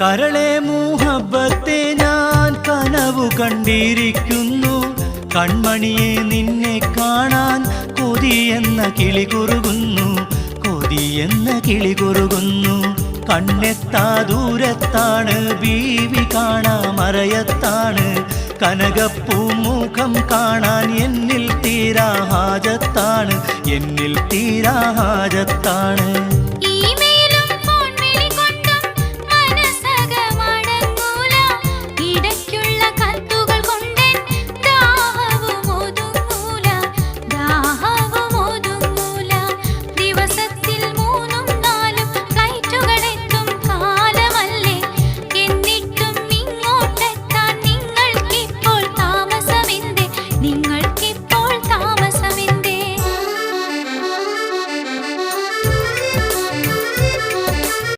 കരളെ മുഹബ്ബത്തെ ഞാൻ കനവു കണ്ടിരിക്കുന്നു. കൺമണിയെ നിന്നെ കാണാൻ കൊതിയെന്ന കിളി കുറുകുന്നു, കൊതിയെന്ന കിളി കുറുകുന്നു. കണ്ണെത്താ ദൂരത്താണ് ബീവി കാണാമറയത്താണ്, കനകപ്പൂമുഖം കാണാൻ എന്നിൽ തീരാ ഹാജത്താണ്, എന്നിൽ തീരാ ഹാജത്താണ്.